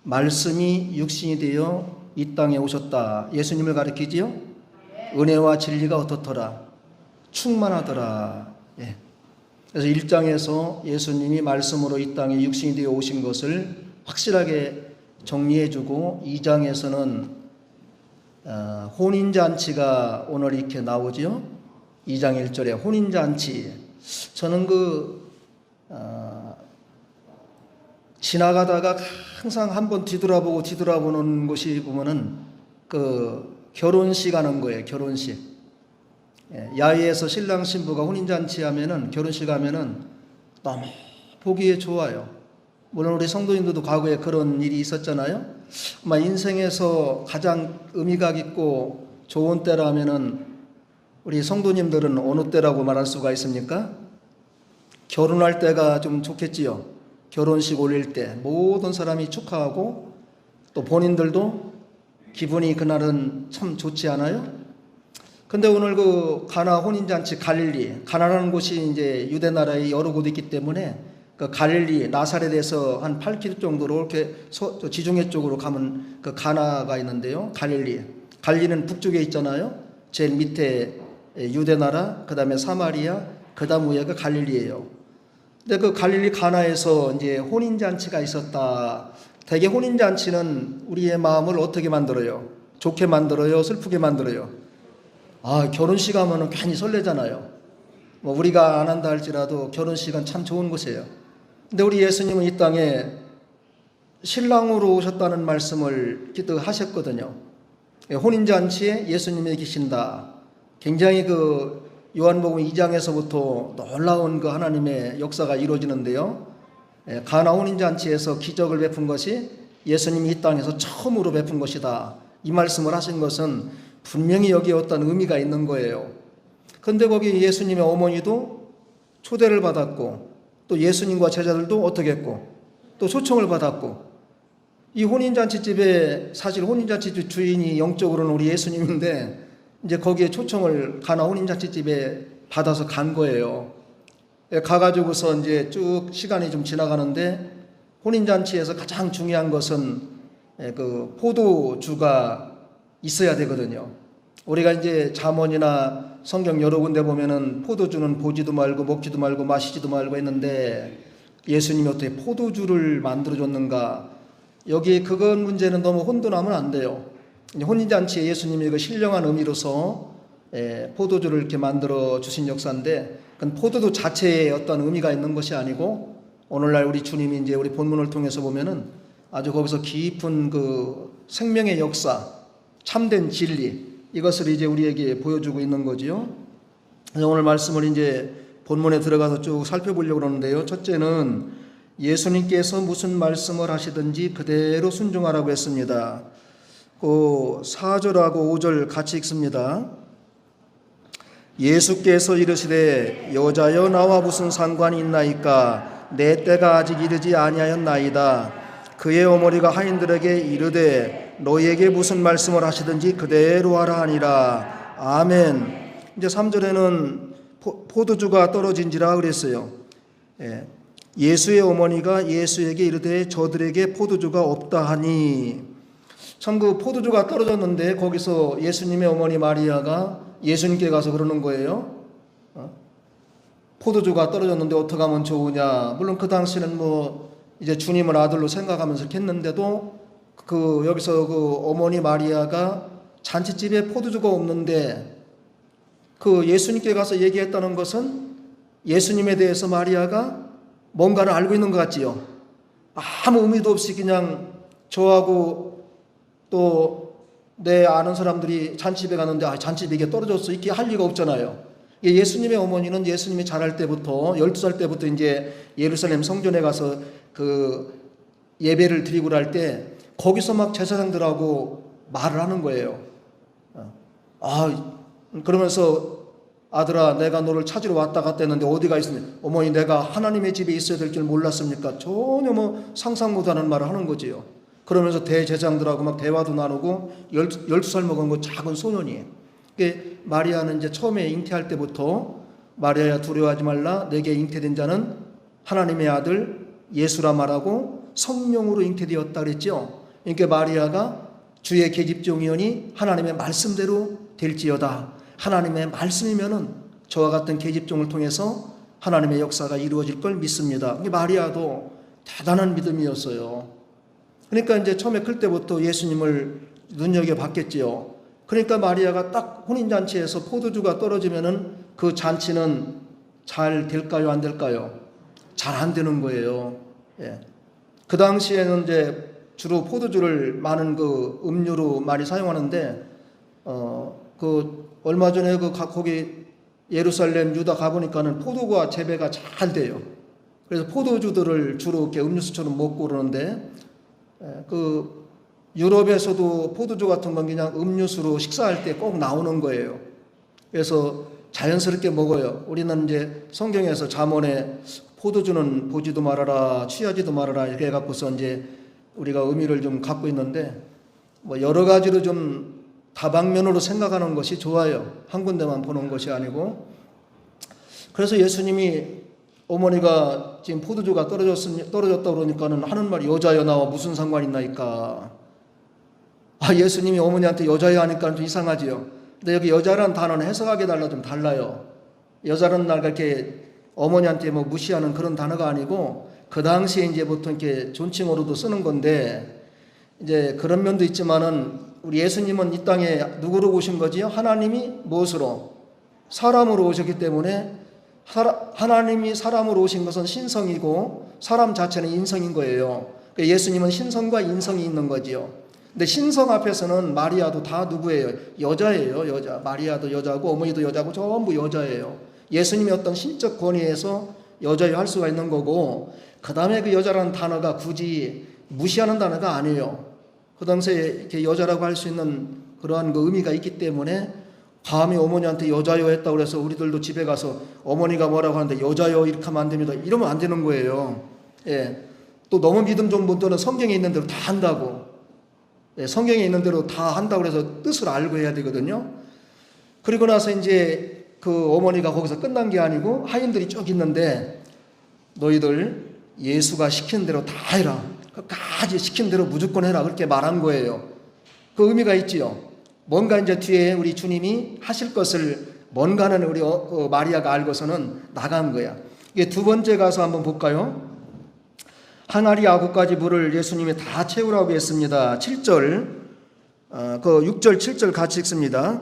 말씀이 육신이 되어 이 땅에 오셨다. 예수님을 가리키지요. 은혜와 진리가 어떻더라? 충만하더라. 예. 그래서 1장에서 예수님이 말씀으로 이 땅에 육신이 되어 오신 것을 확실하게 정리해주고 2장에서는 혼인잔치가 오늘 이렇게 나오지요. 2장 1절에 혼인잔치. 저는 지나가다가 항상 한번 뒤돌아보는 곳이 보면은 결혼식 하는 거예요. 결혼식. 야외에서 신랑 신부가 혼인잔치 하면은, 결혼식 하면은 너무 보기에 좋아요. 물론 우리 성도님들도 과거에 그런 일이 있었잖아요. 아마 인생에서 가장 의미가 깊고 좋은 때라면은 우리 성도님들은 어느 때라고 말할 수가 있습니까? 결혼할 때가 좀 좋겠지요. 결혼식 올릴 때 모든 사람이 축하하고 또 본인들도 기분이 그날은 참 좋지 않아요? 근데 오늘 가나 혼인잔치 갈릴리, 가나라는 곳이 이제 유대 나라에 여러 곳 있기 때문에 갈릴리 나사렛에서 한 8km 정도로 이렇게 지중해 쪽으로 가면 가나가 있는데요. 갈릴리는 북쪽에 있잖아요. 제일 밑에 유대 나라, 그 다음에 사마리아, 그 다음 위에가 갈릴리예요. 근데 갈릴리 가나에서 이제 혼인잔치가 있었다. 대개 혼인잔치는 우리의 마음을 어떻게 만들어요? 좋게 만들어요? 슬프게 만들어요? 결혼식 하면은 괜히 설레잖아요. 우리가 안 한다 할지라도 결혼식은 참 좋은 곳이에요. 근데 우리 예수님은 이 땅에 신랑으로 오셨다는 말씀을 하셨거든요. 혼인잔치에 예수님이 계신다. 굉장히 요한복음 2장에서부터 놀라운 하나님의 역사가 이루어지는데요. 가나 혼인잔치에서 기적을 베푼 것이 예수님이 이 땅에서 처음으로 베푼 것이다. 이 말씀을 하신 것은 분명히 여기에 어떤 의미가 있는 거예요. 그런데 거기 예수님의 어머니도 초대를 받았고 또 예수님과 제자들도 어떻게 했고 또 초청을 받았고, 이 혼인잔치집에 사실 혼인잔치집 주인이 영적으로는 우리 예수님인데 이제 거기에 초청을 가나 혼인잔치집에 받아서 간 거예요. 가가지고서 이제 쭉 시간이 좀 지나가는데 혼인잔치에서 가장 중요한 것은 포도주가 있어야 되거든요. 우리가 이제 잠언이나 성경 여러 군데 보면은 포도주는 보지도 말고 먹지도 말고 마시지도 말고 했는데 예수님이 어떻게 포도주를 만들어줬는가? 여기 그건 문제는 너무 혼돈하면 안 돼요. 혼인잔치에 예수님이 신령한 의미로서 포도주를 이렇게 만들어 주신 역사인데, 그건 포도주 자체에 어떤 의미가 있는 것이 아니고 오늘날 우리 주님이 이제 우리 본문을 통해서 보면은 아주 거기서 깊은 생명의 역사, 참된 진리, 이것을 이제 우리에게 보여주고 있는 거지요. 오늘 말씀을 이제 본문에 들어가서 쭉 살펴보려고 그러는데요. 첫째는 예수님께서 무슨 말씀을 하시든지 그대로 순종하라고 했습니다. 4절하고 5절 같이 읽습니다. 예수께서 이르시되 여자여 나와 무슨 상관이 있나이까? 내 때가 아직 이르지 아니하였나이다. 그의 어머니가 하인들에게 이르되 너희에게 무슨 말씀을 하시든지 그대로 하라 하니라. 아멘. 이제 3절에는 포도주가 떨어진지라 그랬어요. 예수의 어머니가 예수에게 이르되 저들에게 포도주가 없다 하니, 참 포도주가 떨어졌는데 거기서 예수님의 어머니 마리아가 예수님께 가서 그러는 거예요. 포도주가 떨어졌는데 어떻게 하면 좋으냐. 물론 그 당시는 이제 주님을 아들로 생각하면서 했는데도 여기서 어머니 마리아가 잔치집에 포도주가 없는데 예수님께 가서 얘기했다는 것은 예수님에 대해서 마리아가 뭔가를 알고 있는 것 같지요. 아무 의미도 없이 그냥 저하고 또 내 아는 사람들이 잔치집에 갔는데 잔치집에 이게 떨어졌어 이렇게 할 리가 없잖아요. 예수님의 어머니는 예수님이 자랄 때부터 12살 때부터 이제 예루살렘 성전에 가서 예배를 드리고 할 때 거기서 막 제사장들하고 말을 하는 거예요. 그러면서 아들아 내가 너를 찾으러 왔다 갔다 했는데 어디가 있으면, 어머니 내가 하나님의 집에 있어야 될 줄 몰랐습니까? 전혀 상상 못하는 말을 하는 거지요. 그러면서 대제사장들하고 막 대화도 나누고 12살 먹은 작은 소년이에요. 마리아는 이제 처음에 잉태할 때부터 마리아야 두려워하지 말라, 내게 잉태된 자는 하나님의 아들 예수라 말하고 성령으로 잉태되었다 그랬죠. 그러니까 마리아가 주의 계집종이오니 하나님의 말씀대로 될지어다. 하나님의 말씀이면은 저와 같은 계집종을 통해서 하나님의 역사가 이루어질 걸 믿습니다. 마리아도 대단한 믿음이었어요. 그러니까 이제 처음에 클 때부터 예수님을 눈여겨봤겠지요. 그러니까 마리아가 딱 혼인잔치에서 포도주가 떨어지면은 그 잔치는 잘 될까요? 안 될까요? 잘 안 되는 거예요. 예. 그 당시에는 이제 주로 포도주를 많은 그 음료로 많이 사용하는데, 그 얼마 전에 거기 예루살렘 유다 가보니까는 포도가 재배가 잘 돼요. 그래서 포도주들을 주로 이렇게 음료수처럼 먹고 그러는데, 그 유럽에서도 포도주 같은 건 그냥 음료수로 식사할 때 꼭 나오는 거예요. 그래서 자연스럽게 먹어요. 우리는 이제 성경에서 잠언에 포도주는 보지도 말아라, 취하지도 말아라 이렇게 해갖고서 이제 우리가 의미를 좀 갖고 있는데, 뭐 여러 가지로 좀 다방면으로 생각하는 것이 좋아요. 한 군데만 보는 것이 아니고. 그래서 예수님이 어머니가 지금 포도주가 떨어졌다 그러니까는 하는 말이 여자여 나와 무슨 상관 있나이까. 예수님이 어머니한테 여자여 하니까 좀 이상하지요. 근데 여기 여자라는 단어는 해석하게 달라 좀 달라요. 여자라는 날 그렇게 어머니한테 뭐 무시하는 그런 단어가 아니고, 그 당시에 이제 보통 이렇게 존칭어로도 쓰는 건데, 이제 그런 면도 있지만은 우리 예수님은 이 땅에 누구로 오신 거지요? 하나님이 무엇으로? 사람으로 오셨기 때문에, 하나님이 사람으로 오신 것은 신성이고 사람 자체는 인성인 거예요. 예수님은 신성과 인성이 있는 거지요. 근데 신성 앞에서는 마리아도 다 누구예요? 여자예요. 여자. 마리아도 여자고 어머니도 여자고 전부 여자예요. 예수님의 어떤 신적 권위에서 여자여 할 수가 있는 거고, 그 다음에 그 여자라는 단어가 굳이 무시하는 단어가 아니에요. 그 당시에 이렇게 여자라고 할 수 있는 그러한 그 의미가 있기 때문에, 감히 어머니한테 여자여 했다고 그래서 우리들도 집에 가서 어머니가 뭐라고 하는데 여자여 이렇게 하면 안 됩니다. 이러면 안 되는 거예요. 예. 또 너무 믿음 좋은 분들은 성경에 있는 대로 다 한다고. 예. 성경에 있는 대로 다 한다고 해서 뜻을 알고 해야 되거든요. 그리고 나서 이제 그 어머니가 거기서 끝난 게 아니고 하인들이 쭉 있는데, 너희들 예수가 시킨 대로 다 해라. 끝까지 시킨 대로 무조건 해라. 그렇게 말한 거예요. 그 의미가 있지요. 뭔가 이제 뒤에 우리 주님이 하실 것을 뭔가는 우리 마리아가 알고서는 나간 거야. 이게 두 번째 가서 한번 볼까요? 항아리 아구까지 물을 예수님이 다 채우라고 했습니다. 7절, 그 6절, 7절 같이 읽습니다.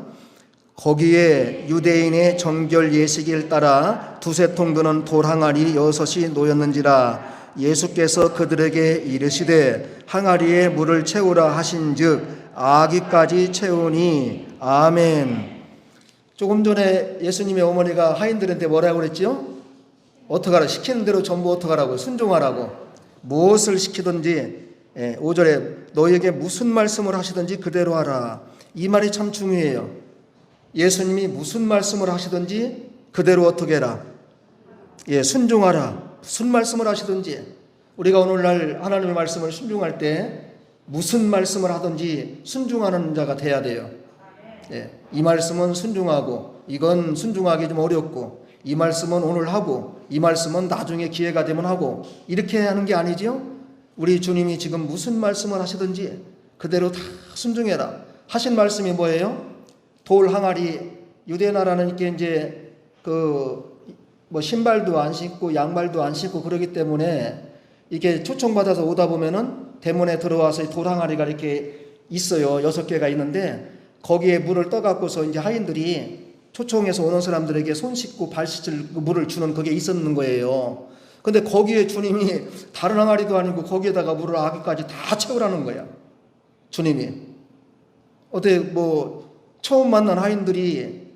거기에 유대인의 정결 예식일 따라 두세 통 드는 돌 항아리 6이 놓였는지라. 예수께서 그들에게 이르시되 항아리에 물을 채우라 하신즉 아기까지 채우니. 아멘. 조금 전에 예수님의 어머니가 하인들한테 뭐라고 그랬지요? 어떡하라? 시키는 대로 전부 어떡하라고? 순종하라고. 무엇을 시키든지, 5절에 너희에게 무슨 말씀을 하시든지 그대로 하라. 이 말이 참 중요해요. 예수님이 무슨 말씀을 하시든지 그대로 어떻게 해라? 순종하라. 무슨 말씀을 하시든지. 우리가 오늘날 하나님의 말씀을 순종할 때 무슨 말씀을 하든지 순종하는 자가 돼야 돼요. 이 말씀은 순종하고, 이건 순종하기 좀 어렵고, 이 말씀은 오늘 하고, 이 말씀은 나중에 기회가 되면 하고, 이렇게 하는 게 아니지요. 우리 주님이 지금 무슨 말씀을 하시든지 그대로 다 순종해라 하신 말씀이 뭐예요? 돌 항아리. 유대 나라는 이렇게 이제 뭐 신발도 안 신고 양말도 안 신고 그러기 때문에, 이게 초청받아서 오다 보면은 대문에 들어와서 돌 항아리가 이렇게 있어요. 6개가 있는데, 거기에 물을 떠갖고서 이제 하인들이 초청해서 오는 사람들에게 손 씻고 발 씻을 물을 주는 그게 있었는 거예요. 근데 거기에 주님이 다른 항아리도 아니고 거기에다가 물을 아기까지 다 채우라는 거야. 주님이. 어때 뭐 처음 만난 하인들이,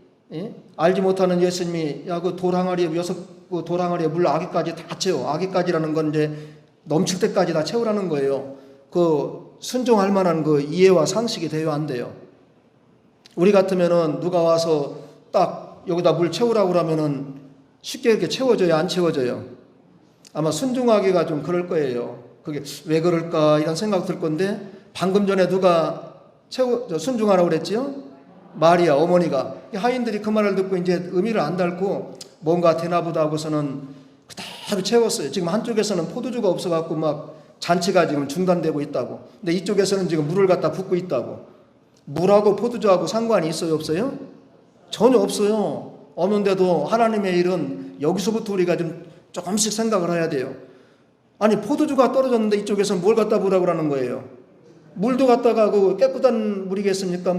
알지 못하는 예수님이 그 돌 항아리에 그 돌 항아리에 물 아기까지 다 채워. 아기까지라는 건 이제 넘칠 때까지 다 채우라는 거예요. 그 순종할 만한 그 이해와 상식이 돼야 안 돼요. 우리 같으면은 누가 와서 딱 여기다 물 채우라고 그러면은 쉽게 이렇게 채워져요, 안 채워져요? 아마 순종하기가 좀 그럴 거예요. 그게 왜 그럴까 이런 생각 들 건데, 방금 전에 누가 순종하라고 그랬지요? 마리아 어머니가. 하인들이 그 말을 듣고 이제 의미를 안 닳고 뭔가 되나 보다 하고서는 그대로 채웠어요. 지금 한쪽에서는 포도주가 없어갖고 막 잔치가 지금 중단되고 있다고. 근데 이쪽에서는 지금 물을 갖다 붓고 있다고. 물하고 포도주하고 상관이 있어요, 없어요? 전혀 없어요. 없는데도 하나님의 일은 여기서부터 우리가 좀 조금씩 생각을 해야 돼요. 아니, 포도주가 떨어졌는데 이쪽에서 뭘 갖다 부으라고 그러는 거예요. 물도 갖다가 그 깨끗한 물이겠습니까?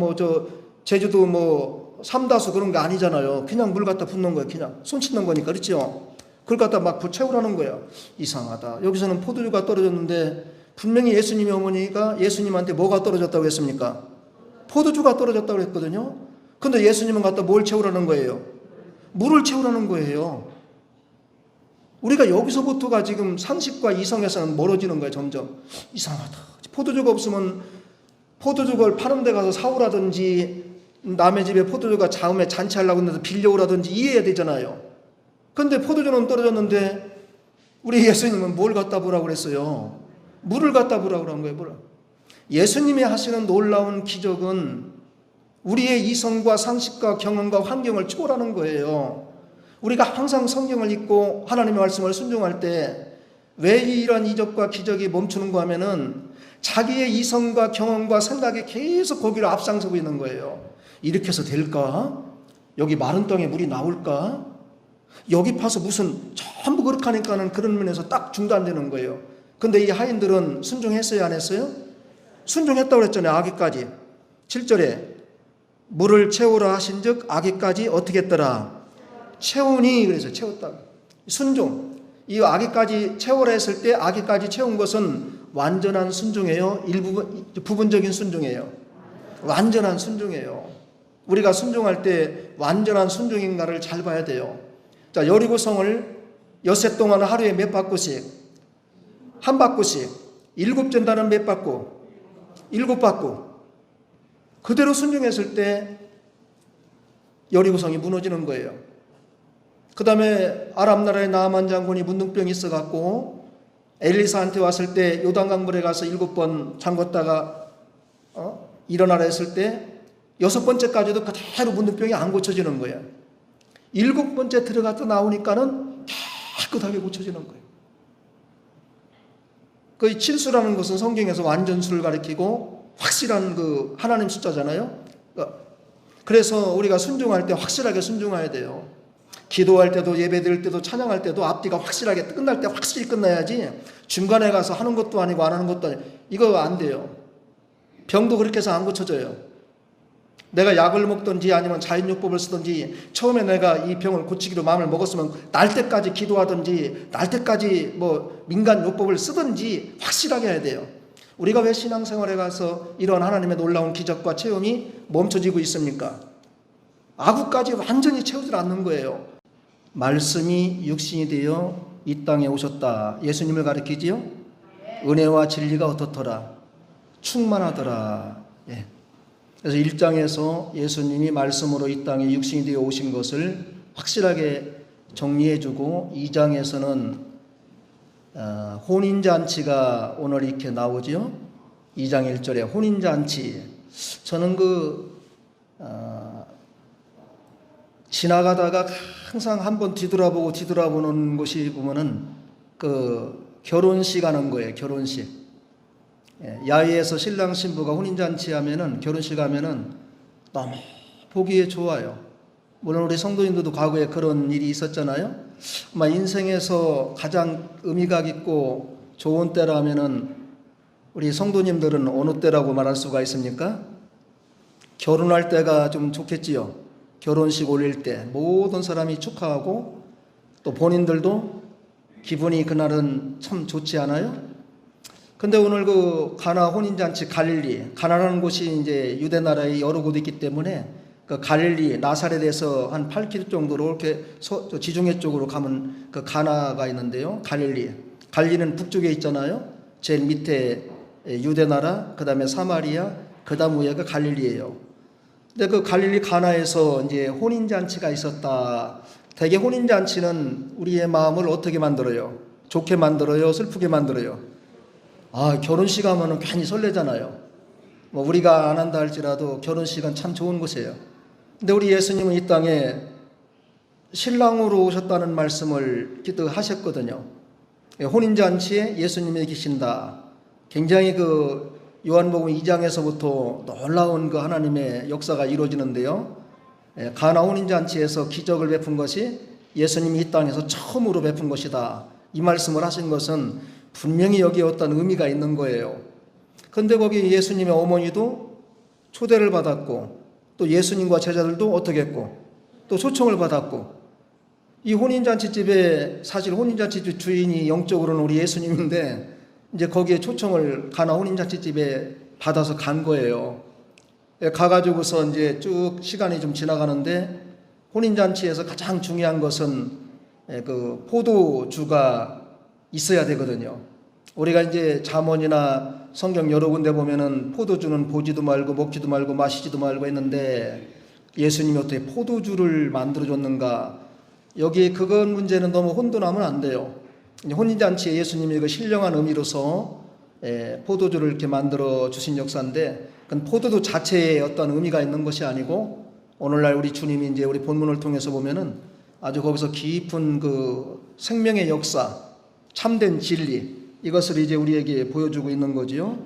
제주도 삼다수 그런 거 아니잖아요. 그냥 물 갖다 붓는 거예요. 그냥 손 씻는 거니까. 그렇죠? 그걸 갖다 막 채우라는 거예요. 이상하다. 여기서는 포도주가 떨어졌는데 분명히 예수님의 어머니가 예수님한테 뭐가 떨어졌다고 했습니까? 포도주가 떨어졌다고 했거든요. 근데 예수님은 갖다 뭘 채우라는 거예요? 물을 채우라는 거예요. 우리가 여기서부터가 지금 상식과 이성에서는 멀어지는 거예요. 점점. 이상하다. 포도주가 없으면 포도주를 파는 데 가서 사오라든지, 남의 집에 포도주가 자음에 잔치하려고 했는데 빌려오라든지 이해해야 되잖아요. 근데 포도주는 떨어졌는데 우리 예수님은 뭘 갖다 부으라고 그랬어요? 물을 갖다 부으라고 그런 거예요. 물을. 예수님이 하시는 놀라운 기적은 우리의 이성과 상식과 경험과 환경을 초월하는 거예요. 우리가 항상 성경을 읽고 하나님의 말씀을 순종할 때 왜 이런 이적과 기적이 멈추는가 하면은 자기의 이성과 경험과 생각이 계속 거기를 앞장서고 있는 거예요. 이렇게 해서 될까? 여기 마른 땅에 물이 나올까? 여기 파서 무슨 전부 그렇게 하니까는 그런 면에서 딱 중단되는 거예요. 근데 이 하인들은 순종했어요, 안 했어요? 순종했다고 그랬잖아요. 아기까지. 7절에 물을 채우라 하신즉 아기까지 어떻게 했더라? 채우니. 그래서 채웠다. 순종. 이 아기까지 채우라 했을 때 아기까지 채운 것은 완전한 순종이에요? 부분적인 순종이에요? 완전한 순종이에요. 우리가 순종할 때 완전한 순종인가를 잘 봐야 돼요. 자, 여리고성을 엿새 동안 하루에 몇 바퀴씩? 한 바퀴씩. 7전단은 몇 바퀴? 7바퀴. 그대로 순종했을 때 여리고성이 무너지는 거예요. 그 다음에 아람 나라의 나아만 장군이 문둥병이 있어갖고 엘리사한테 왔을 때 요단강물에 가서 7번 잠궜다가 일어나라 했을 때 6번째까지도 그대로 문둥병이 안 고쳐지는 거예요. 7번째 들어갔다 나오니까는 깨끗하게 고쳐지는 거예요. 그 7수라는 것은 성경에서 완전수를 가리키고 확실한 그 하나님 숫자잖아요. 그래서 우리가 순종할 때 확실하게 순종해야 돼요. 기도할 때도 예배드릴 때도 찬양할 때도 앞뒤가 확실하게 끝날 때 확실히 끝나야지 중간에 가서 하는 것도 아니고 안 하는 것도 아니고 이거 안 돼요. 병도 그렇게 해서 안 고쳐져요. 내가 약을 먹든지 아니면 자인요법을 쓰든지 처음에 내가 이 병을 고치기로 마음을 먹었으면 날 때까지 기도하든지 날 때까지 민간 요법을 쓰든지 확실하게 해야 돼요. 우리가 왜 신앙생활에 가서 이런 하나님의 놀라운 기적과 체험이 멈춰지고 있습니까? 아구까지 완전히 채우질 않는 거예요. 말씀이 육신이 되어 이 땅에 오셨다. 예수님을 가리키지요? 은혜와 진리가 어떻더라? 충만하더라. 예. 그래서 1장에서 예수님이 말씀으로 이 땅에 육신이 되어 오신 것을 확실하게 정리해주고 2장에서는 혼인잔치가 오늘 이렇게 나오죠. 2장 1절에 혼인잔치. 저는 지나가다가 항상 한번 뒤돌아보는 곳이 보면은 결혼식 하는 거예요. 결혼식. 야외에서 신랑 신부가 혼인잔치 하면은 결혼식 하면은 너무 보기에 좋아요. 물론 우리 성도님들도 과거에 그런 일이 있었잖아요. 아마 인생에서 가장 의미가 깊고 좋은 때라면은 우리 성도님들은 어느 때라고 말할 수가 있습니까? 결혼할 때가 좀 좋겠지요. 결혼식 올릴 때 모든 사람이 축하하고 또 본인들도 기분이 그날은 참 좋지 않아요? 근데 오늘 가나 혼인잔치 갈릴리, 가나라는 곳이 이제 유대 나라의 여러 곳이 있기 때문에 그 갈릴리 나사렛에서 한 8km 정도로 이렇게 지중해 쪽으로 가면 그 가나가 있는데요. 갈릴리는 북쪽에 있잖아요. 제일 밑에 유대 나라, 그 다음에 사마리아, 그 다음 위에가 갈릴리예요. 근데 그 갈릴리 가나에서 이제 혼인잔치가 있었다. 대개 혼인잔치는 우리의 마음을 어떻게 만들어요? 좋게 만들어요? 슬프게 만들어요? 결혼식 하면은 괜히 설레잖아요. 우리가 안 한다 할지라도 결혼식은 참 좋은 곳이에요. 근데 우리 예수님은 이 땅에 신랑으로 오셨다는 말씀을 기도하셨거든요. 혼인잔치에 예수님이 계신다. 굉장히 그 요한복음 2장에서부터 놀라운 그 하나님의 역사가 이루어지는데요. 가나 혼인잔치에서 기적을 베푼 것이 예수님이 이 땅에서 처음으로 베푼 것이다. 이 말씀을 하신 것은 분명히 여기에 어떤 의미가 있는 거예요. 그런데 거기 예수님의 어머니도 초대를 받았고 또 예수님과 제자들도 어떻게 했고 또 초청을 받았고 이 혼인잔치집에 사실 혼인잔치집 주인이 영적으로는 우리 예수님인데 이제 거기에 초청을 가나 혼인잔치집에 받아서 간 거예요. 가가지고서 이제 쭉 시간이 좀 지나가는데 혼인잔치에서 가장 중요한 것은 그 포도주가 있어야 되거든요. 우리가 이제 잠언이나 성경 여러 군데 보면은 포도주는 보지도 말고 먹지도 말고 마시지도 말고 했는데 예수님이 어떻게 포도주를 만들어줬는가? 여기 그건 문제는 너무 혼돈하면 안 돼요. 혼인잔치에 예수님이 그 신령한 의미로서 포도주를 이렇게 만들어 주신 역사인데 그건 포도주 자체에 어떤 의미가 있는 것이 아니고 오늘날 우리 주님이 이제 우리 본문을 통해서 보면은 아주 거기서 깊은 그 생명의 역사, 참된 진리 이것을 이제 우리에게 보여주고 있는 거지요.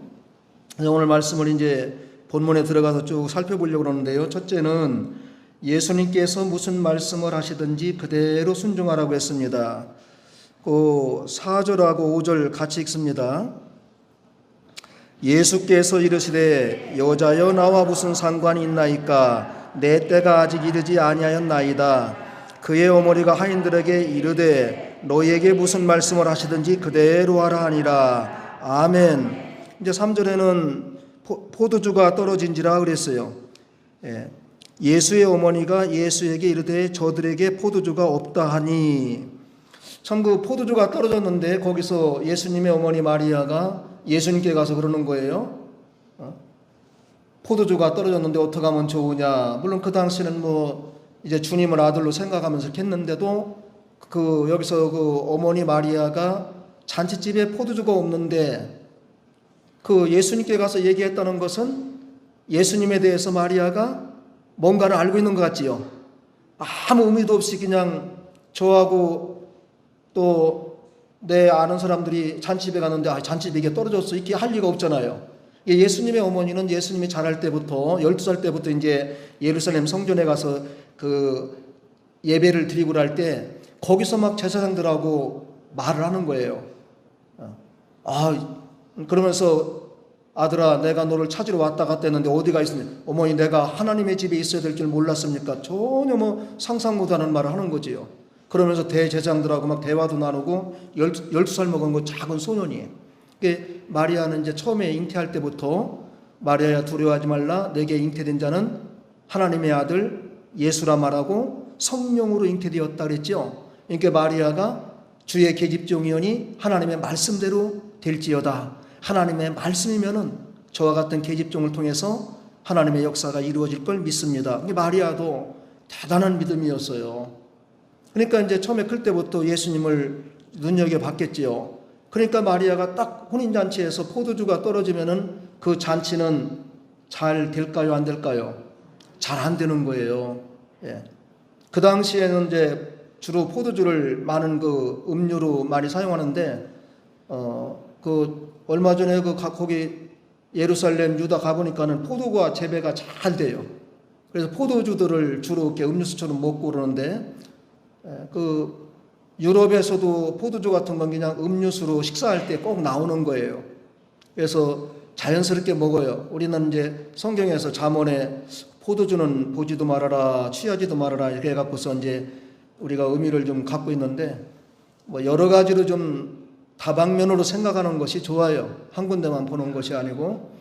오늘 말씀을 이제 본문에 들어가서 쭉 살펴보려고 그러는데요. 첫째는 예수님께서 무슨 말씀을 하시든지 그대로 순종하라고 했습니다. 그 4절하고 5절 같이 읽습니다. 예수께서 이르시되 여자여 나와 무슨 상관이 있나이까 내 때가 아직 이르지 아니하였나이다. 그의 어머니가 하인들에게 이르되 너희에게 무슨 말씀을 하시든지 그대로 하라 하니라. 아멘. 이제 3절에는 포도주가 떨어진지라 그랬어요. 예수의 어머니가 예수에게 이르되 저들에게 포도주가 없다 하니 참 그 포도주가 떨어졌는데 거기서 예수님의 어머니 마리아가 예수님께 가서 그러는 거예요. 포도주가 떨어졌는데 어떻게 하면 좋으냐. 물론 그 당시는 뭐 이제 주님을 아들로 생각하면서 했는데도 그 여기서 그 어머니 마리아가 잔치집에 포도주가 없는데 그 예수님께 가서 얘기했다는 것은 예수님에 대해서 마리아가 뭔가를 알고 있는 것 같지요. 아무 의미도 없이 그냥 저하고 또 내 아는 사람들이 잔치집에 갔는데 잔치집에 이게 떨어졌어 이렇게 할 리가 없잖아요. 예수님의 어머니는 예수님이 자랄 때부터 12살 때부터 이제 예루살렘 성전에 가서 그 예배를 드리고 할 때 거기서 막 제사장들하고 말을 하는 거예요. 그러면서 아들아 내가 너를 찾으러 왔다 갔다 했는데 어디가 있으면 어머니 내가 하나님의 집에 있어야 될 줄 몰랐습니까? 전혀 뭐 상상 못하는 말을 하는 거지요. 그러면서 대제사장들하고 막 대화도 나누고 12살 먹은 거 작은 소년이에요. 마리아는 이제 처음에 잉태할 때부터 마리아야 두려워하지 말라 내게 잉태된 자는 하나님의 아들 예수라 말하고 성령으로 잉태되었다 그랬죠. 그러니까 마리아가 주의 계집종이오니 하나님의 말씀대로 될지어다. 하나님의 말씀이면은 저와 같은 계집종을 통해서 하나님의 역사가 이루어질 걸 믿습니다. 마리아도 대단한 믿음이었어요. 그러니까 이제 처음에 클 때부터 예수님을 눈여겨봤겠지요. 그러니까 마리아가 딱 혼인잔치에서 포도주가 떨어지면은 그 잔치는 잘 될까요? 안 될까요? 잘 안 되는 거예요. 그 당시에는 이제 주로 포도주를 많은 그 음료로 많이 사용하는데, 그 얼마 전에 거기 예루살렘 유다 가보니까는 포도가 재배가 잘 돼요. 그래서 포도주들을 주로 이렇게 음료수처럼 먹고 그러는데, 그 유럽에서도 포도주 같은 건 그냥 음료수로 식사할 때 꼭 나오는 거예요. 그래서 자연스럽게 먹어요. 우리는 이제 성경에서 잠언에 포도주는 보지도 말아라, 취하지도 말아라 이렇게 해갖고서 이제 우리가 의미를 좀 갖고 있는데 뭐 여러 가지로 좀 다방면으로 생각하는 것이 좋아요. 한 군데만 보는 것이 아니고.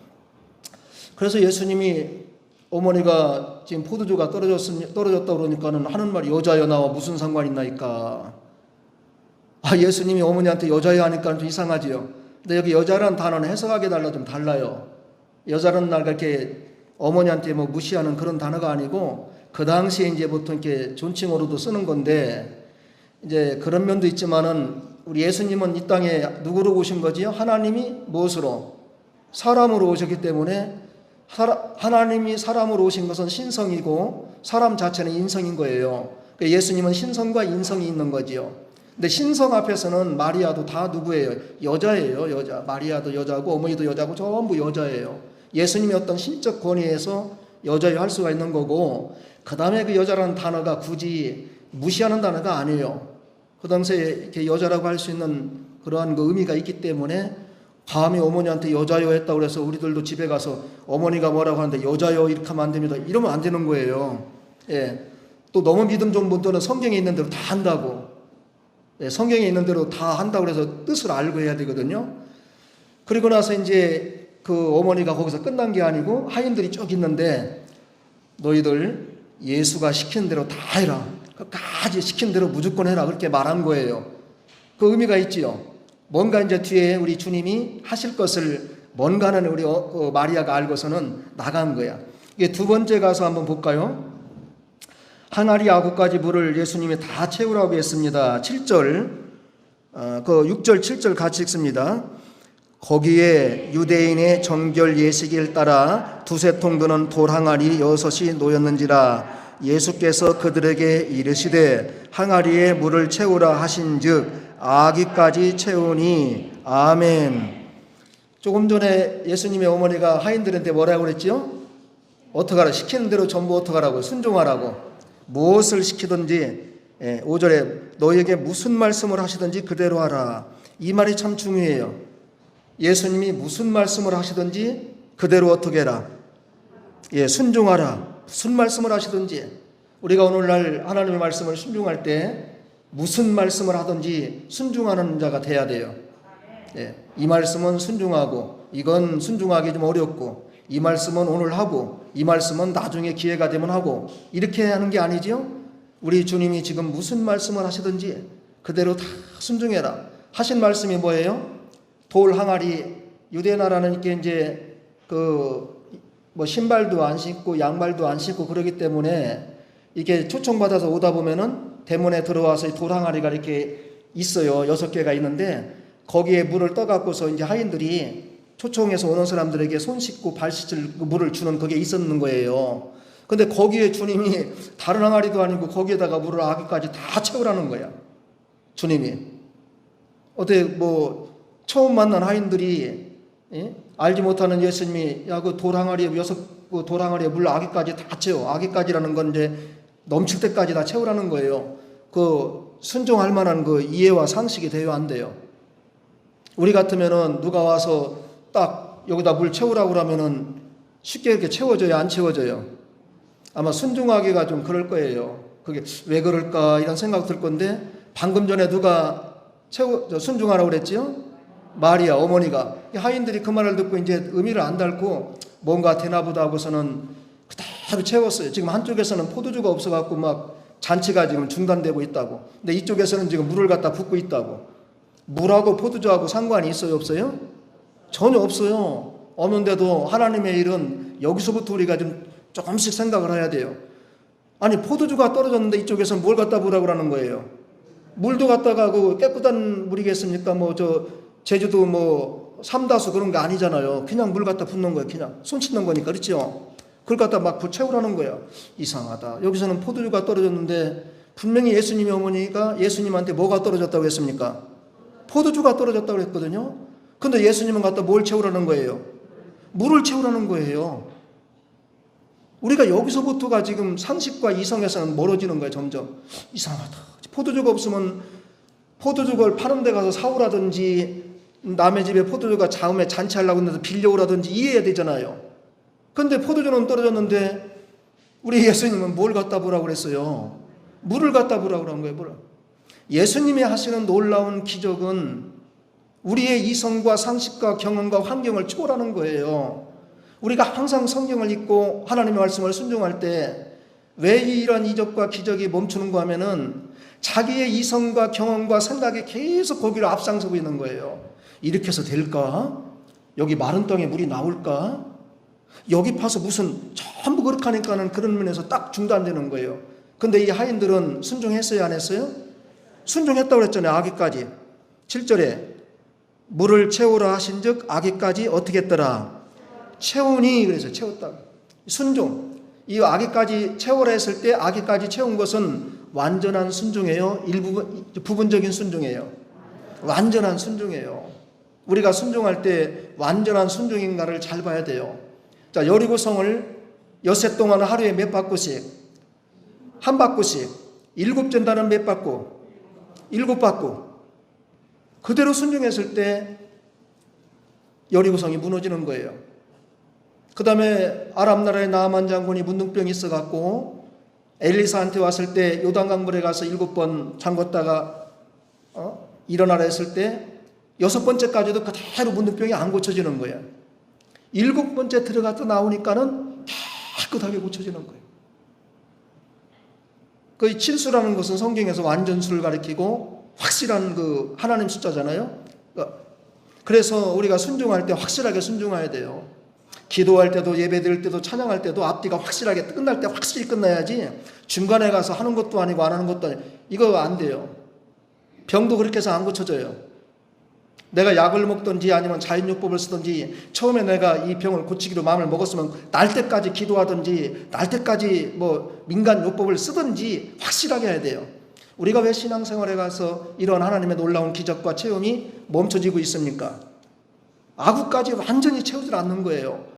그래서 예수님이 어머니가 지금 포도주가 떨어졌다 그러니까는 하는 말이 여자여 나와 무슨 상관 있나이까. 예수님이 어머니한테 여자여 하니까 좀 이상하지요. 근데 여기 여자라는 단어는 해석하게 달라 좀 달라요. 여자라는 날 그렇게 어머니한테 뭐 무시하는 그런 단어가 아니고 그 당시에 이제 보통 이렇게 존칭어로도 쓰는 건데 이제 그런 면도 있지만은 우리 예수님은 이 땅에 누구로 오신 거지요? 하나님이 무엇으로? 사람으로 오셨기 때문에 하나님이 사람으로 오신 것은 신성이고 사람 자체는 인성인 거예요. 예수님은 신성과 인성이 있는 거지요. 근데 신성 앞에서는 마리아도 다 누구예요? 여자예요. 여자. 마리아도 여자고 어머니도 여자고 전부 여자예요. 예수님의 어떤 신적 권위에서 여자여 할 수가 있는 거고, 그 다음에 그 여자라는 단어가 굳이 무시하는 단어가 아니에요. 그 당시에 이렇게 여자라고 할 수 있는 그러한 그 의미가 있기 때문에 감히 어머니한테 여자여 했다고 그래서 우리들도 집에 가서 어머니가 뭐라고 하는데 여자여 이렇게 하면 안 됩니다. 이러면 안 되는 거예요. 예. 또 너무 믿음 좋은 분들은 성경에 있는 대로 다 한다고. 예. 성경에 있는 대로 다 한다고 해서 뜻을 알고 해야 되거든요. 그리고 나서 이제 그 어머니가 거기서 끝난 게 아니고 하인들이 쭉 있는데 너희들 예수가 시킨 대로 다 해라. 끝까지 시킨 대로 무조건 해라. 그렇게 말한 거예요. 그 의미가 있지요. 뭔가 이제 뒤에 우리 주님이 하실 것을 뭔가는 우리 마리아가 알고서는 나간 거야. 이게 두 번째 가서 한번 볼까요? 항아리 아구까지 물을 예수님이 다 채우라고 했습니다. 7절, 그 6절, 7절 같이 읽습니다. 거기에 유대인의 정결 예식일 따라 두세 통 드는 돌 항아리 6이 놓였는지라. 예수께서 그들에게 이르시되 항아리에 물을 채우라 하신즉 아기까지 채우니. 아멘. 조금 전에 예수님의 어머니가 하인들한테 뭐라고 그랬지요? 어떡하라? 시키는 대로 전부 어떡하라고? 순종하라고. 무엇을 시키든지 5절에 너희에게 무슨 말씀을 하시든지 그대로 하라. 이 말이 참 중요해요. 예수님이 무슨 말씀을 하시든지 그대로 어떻게 해라? 순종하라. 무슨 말씀을 하시든지. 우리가 오늘날 하나님의 말씀을 순종할 때 무슨 말씀을 하든지 순종하는 자가 돼야 돼요. 이 말씀은 순종하고 이건 순종하기 좀 어렵고 이 말씀은 오늘 하고 이 말씀은 나중에 기회가 되면 하고 이렇게 하는 게 아니지요. 우리 주님이 지금 무슨 말씀을 하시든지 그대로 다 순종해라 하신 말씀이 뭐예요? 돌 항아리. 유대 나라는 이제 뭐 신발도 안 신고 양말도 안 신고 그러기 때문에 이게 초청받아서 오다 보면은 대문에 들어와서 돌 항아리가 이렇게 있어요. 6개가 있는데 거기에 물을 떠갖고서 이제 하인들이 초청해서 오는 사람들에게 손 씻고 발 씻을 물을 주는 그게 있었는 거예요. 근데 거기에 주님이 다른 항아리도 아니고 거기에다가 물을 아기까지 다 채우라는 거야. 주님이. 어때 뭐 처음 만난 하인들이 알지 못하는 예수님이 야 그 돌 항아리에 그 돌 항아리에 물 아기까지 다 채워. 아기까지라는 건 이제 넘칠 때까지 다 채우라는 거예요. 그 순종할 만한 그 이해와 상식이 돼야 안 돼요. 우리 같으면은 누가 와서 딱 여기다 물 채우라고 그러면은 쉽게 이렇게 채워져요, 안 채워져요? 아마 순종하기가 좀 그럴 거예요. 그게 왜 그럴까 이런 생각 들 건데 방금 전에 누가 순종하라고 그랬지요? 마리아 어머니가. 하인들이 그 말을 듣고 이제 의미를 안 닳고 뭔가 되나 보다 하고서는 그대로 채웠어요. 지금 한쪽에서는 포도주가 없어갖고 막 잔치가 지금 중단되고 있다고. 근데 이쪽에서는 지금 물을 갖다 붓고 있다고. 물하고 포도주하고 상관이 있어요, 없어요? 전혀 없어요. 없는데도 하나님의 일은 여기서부터 우리가 좀 조금씩 생각을 해야 돼요. 아니 포도주가 떨어졌는데 이쪽에서는 뭘 갖다 부으라고 하는 거예요? 물도 갖다가 그 깨끗한 물이겠습니까? 뭐 제주도 뭐 삼다수 그런 거 아니잖아요. 그냥 물 갖다 붓는 거예요. 그냥 손 씻는 거니까. 그렇죠? 그걸 갖다 막 채우라는 거예요. 이상하다. 여기서는 포도주가 떨어졌는데 분명히 예수님의 어머니가 예수님한테 뭐가 떨어졌다고 했습니까? 포도주가 떨어졌다고 했거든요. 근데 예수님은 갖다 뭘 채우라는 거예요? 물을 채우라는 거예요. 우리가 여기서부터가 지금 상식과 이성에서는 멀어지는 거예요. 점점. 이상하다. 포도주가 없으면 포도주를 파는 데 가서 사오라든지 남의 집에 포도주가 자음에 잔치하려고 했는데 빌려오라든지 이해해야 되잖아요. 근데 포도주는 떨어졌는데 우리 예수님은 뭘 갖다 부으라고 그랬어요? 물을 갖다 부으라고 그런 거예요. 예수님이 하시는 놀라운 기적은 우리의 이성과 상식과 경험과 환경을 초월하는 거예요. 우리가 항상 성경을 읽고 하나님의 말씀을 순종할 때 왜 이런 이적과 기적이 멈추는가 하면은 자기의 이성과 경험과 생각이 계속 거기를 앞장서고 있는 거예요. 이렇게 해서 될까? 여기 마른 땅에 물이 나올까? 여기 파서 무슨 전부 그렇게 하니까는 그런 면에서 딱 중단되는 거예요. 근데 이 하인들은 순종했어요, 안 했어요? 순종했다고 그랬잖아요. 아기까지. 7절에 물을 채우라 하신즉 아기까지 어떻게 했더라? 채우니. 그래서 채웠다. 순종. 이 아기까지 채우라 했을 때 아기까지 채운 것은 완전한 순종이에요? 부분적인 순종이에요? 완전한 순종이에요. 우리가 순종할 때 완전한 순종인가를 잘 봐야 돼요. 자, 여리고성을 엿새 동안 하루에 몇 바퀴씩? 한 바퀴씩. 7전단은 몇 바퀴? 7바퀴. 그대로 순종했을 때 여리고성이 무너지는 거예요. 그 다음에 아람 나라의 나아만 장군이 문둥병이 있어갖고 엘리사한테 왔을 때 요단강물에 가서 7번 잠궜다가 일어나라 했을 때 6번째까지도 그대로 문둥병이 안 고쳐지는 거예요. 7번째 들어갔다 나오니까는 깨끗하게 고쳐지는 거예요. 그 7수라는 것은 성경에서 완전수를 가리키고 확실한 그 하나님 숫자잖아요. 그래서 우리가 순종할 때 확실하게 순종해야 돼요. 기도할 때도 예배드릴 때도 찬양할 때도 앞뒤가 확실하게 끝날 때 확실히 끝나야지 중간에 가서 하는 것도 아니고 안 하는 것도 아니고 이거 안 돼요. 병도 그렇게 해서 안 고쳐져요. 내가 약을 먹든지 아니면 자연요법을 쓰든지 처음에 내가 이 병을 고치기로 마음을 먹었으면 날 때까지 기도하든지 날 때까지 뭐 민간요법을 쓰든지 확실하게 해야 돼요. 우리가 왜 신앙생활에 가서 이런 하나님의 놀라운 기적과 체험이 멈춰지고 있습니까? 아구까지 완전히 채우질 않는 거예요.